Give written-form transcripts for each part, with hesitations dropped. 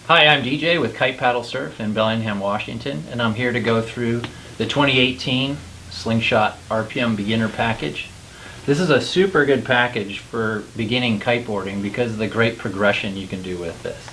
Hi, I'm DJ with Kite Paddle Surf in Bellingham, Washington, and I'm here to go through the 2018 Slingshot RPM Beginner Package. This is a super good package for beginning kiteboarding because of the great progression you can do with this.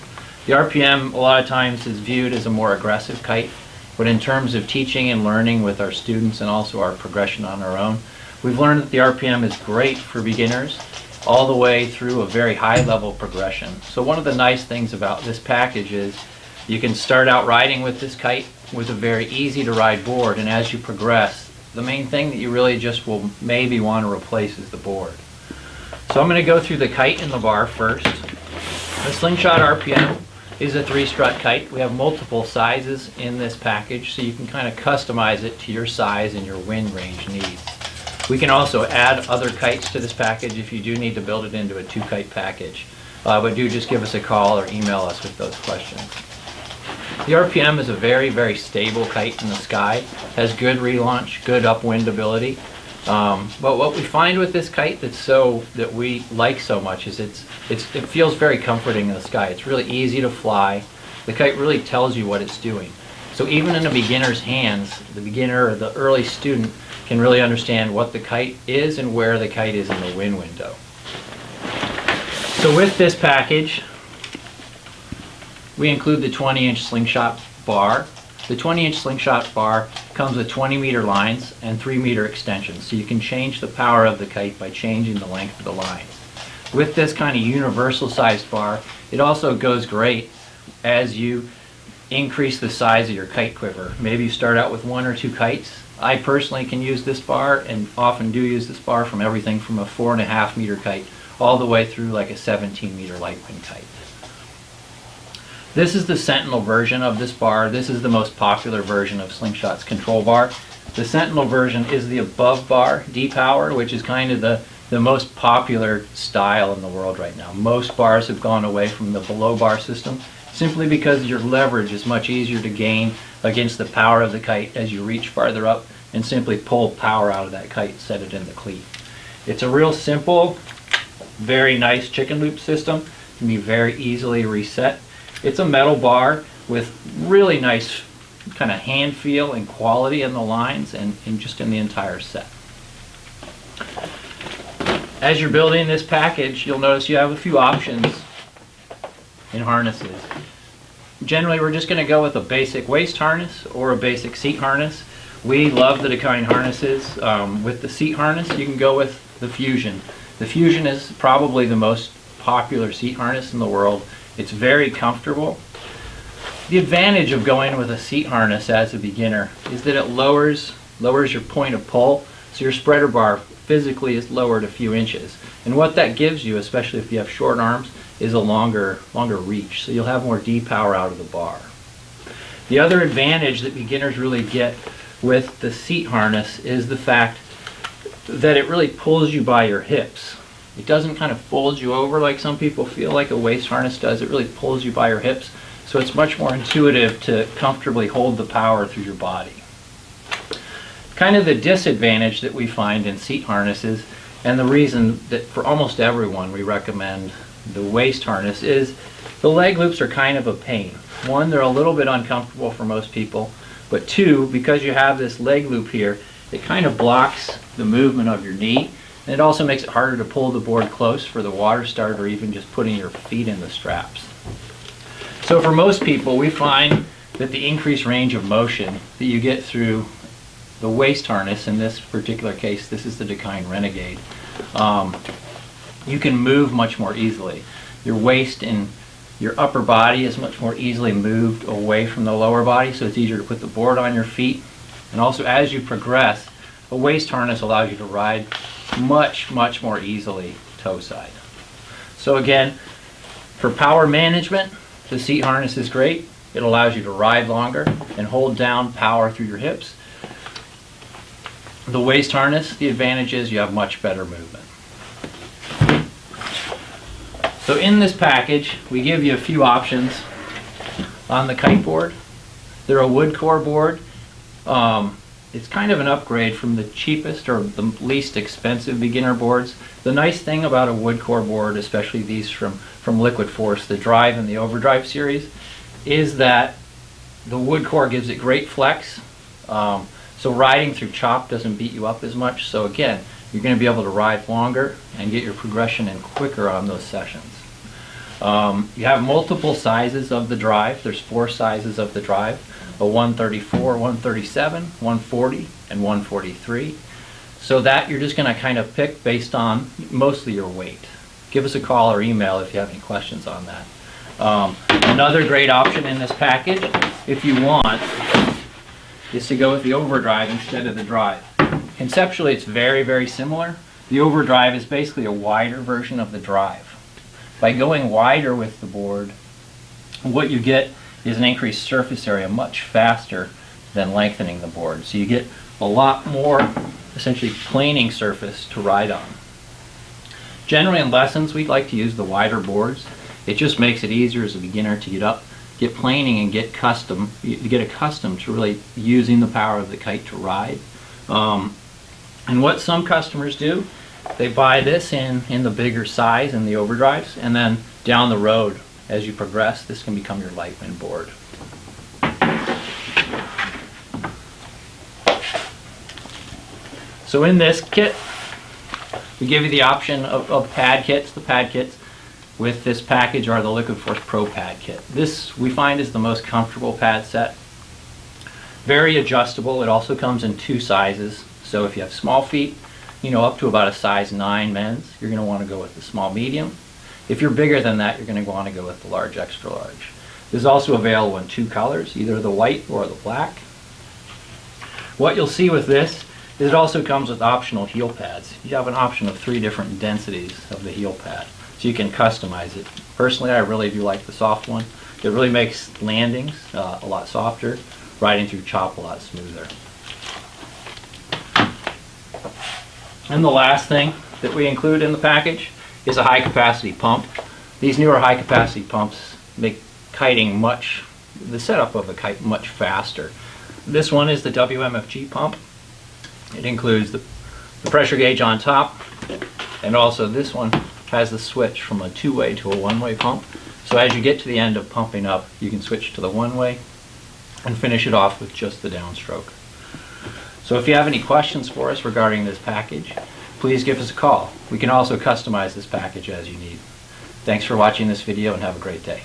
The RPM a lot of times is viewed as a more aggressive kite, but in terms of teaching and learning with our students and also our progression on our own, we've learned that the RPM is great for beginners all the way through a very high level progression. So one of the nice things about this package is you can start out riding with this kite with a very easy to ride board, and as you progress, the main thing that you really just will maybe want to replace is the board. So I'm going to go through the kite and the bar first. The Slingshot RPM is a 3-strut kite. We have multiple sizes in this package, so you can kind of customize it to your size and your wind range needs. We can also add other kites to this package if you do need to build it into a 2-kite package. But do just give us a call or email us with those questions. The RPM is a very, very stable kite in the sky. Has good relaunch, good upwind ability. But what we find with this kite that we like so much is it feels very comforting in the sky. It's really easy to fly. The kite really tells you what it's doing. So even in a beginner's hands, the beginner or the early student can really understand what the kite is and where the kite is in the wind window. So with this package, we include the 20-inch Slingshot Bar. The 20-inch Slingshot Bar comes with 20-meter lines and 3-meter extensions, so you can change the power of the kite by changing the length of the lines. With this kind of universal-sized bar, it also goes great as you increase the size of your kite quiver. Maybe you start out with 1 or 2 kites. I personally can use this bar and often do use this bar from everything from a 4.5-meter kite all the way through like a 17-meter light wind kite. This is the Sentinel version of this bar. This is the most popular version of Slingshot's control bar. The Sentinel version is the above bar D-Power, which is kind of the most popular style in the world right now. Most bars have gone away from the below bar system simply because your leverage is much easier to gain against the power of the kite as you reach farther up and simply pull power out of that kite and set it in the cleat. It's a real simple, very nice chicken loop system. It can be very easily reset. It's a metal bar with really nice kind of hand feel and quality in the lines and just in the entire set. As you're building this package, you'll notice you have a few options in harnesses. Generally, we're just going to go with a basic waist harness or a basic seat harness. We love the Kite harnesses. With the seat harness, you can go with the Fusion. The Fusion is probably the most popular seat harness in the world. It's very comfortable. The advantage of going with a seat harness as a beginner is that it lowers your point of pull, so your spreader bar physically is lowered a few inches. And what that gives you, especially if you have short arms, is a longer reach, so you'll have more D-power out of the bar. The other advantage that beginners really get with the seat harness is the fact that it really pulls you by your hips. It doesn't kind of fold you over like some people feel like a waist harness does. It really pulls you by your hips, so it's much more intuitive to comfortably hold the power through your body. Kind of the disadvantage that we find in seat harnesses, and the reason that for almost everyone we recommend the waist harness, is the leg loops are kind of a pain. One, they're a little bit uncomfortable for most people, but two, because you have this leg loop here, it kind of blocks the movement of your knee, and it also makes it harder to pull the board close for the water start or even just putting your feet in the straps. So for most people, we find that the increased range of motion that you get through the waist harness, in this particular case, this is the Kite Renegade, you can move much more easily. Your waist and your upper body is much more easily moved away from the lower body, so it's easier to put the board on your feet. And also, as you progress, a waist harness allows you to ride much more easily toe side. So again, for power management, the seat harness is great. It allows you to ride longer and hold down power through your hips. The waist harness, the advantage is you have much better movement. So in this package, we give you a few options on the kite board. They're a wood core board. It's kind of an upgrade from the cheapest or the least expensive beginner boards. The nice thing about a wood core board, especially these from Liquid Force, the Drive and the Overdrive series, is that the wood core gives it great flex. So riding through chop doesn't beat you up as much. So again, you're going to be able to ride longer and get your progression in quicker on those sessions. You have multiple sizes of the drive. There's 4 sizes of the drive: a 134, 137, 140, and 143. So that you're just going to kind of pick based on mostly your weight. Give us a call or email if you have any questions on that. Another great option in this package, if you want, is to go with the Overdrive instead of the drive. Conceptually, it's very, very similar. The Overdrive is basically a wider version of the drive. By going wider with the board, what you get is an increased surface area much faster than lengthening the board. So you get a lot more, essentially, planing surface to ride on. Generally in lessons, we like to use the wider boards. It just makes it easier as a beginner to get planing and get accustomed to really using the power of the kite to ride. And what some customers do, they buy this in the bigger size in the Overdrives, and then down the road, as you progress, this can become your light wind board. So in this kit, we give you the option of pad kits. The pad kits with this package are the Liquid Force Pro Pad Kit. This we find is the most comfortable pad set. Very adjustable. It also comes in 2 sizes. So if you have small feet, up to about a size 9 men's, you're going to want to go with the small medium. If you're bigger than that, you're going to want to go with the large extra large. This is also available in 2 colors, either the white or the black. What you'll see with this is it also comes with optional heel pads. You have an option of 3 different densities of the heel pad, so you can customize it. Personally, I really do like the soft one. It really makes landings a lot softer, riding through chop a lot smoother. And the last thing that we include in the package is a high capacity pump. These newer high capacity pumps make kiting the setup of the kite much faster. This one is the WMFG pump. It includes the pressure gauge on top, and also this one has the switch from a 2-way to a 1-way pump. So as you get to the end of pumping up, you can switch to the 1-way and finish it off with just the downstroke. So if you have any questions for us regarding this package, please give us a call. We can also customize this package as you need. Thanks for watching this video and have a great day.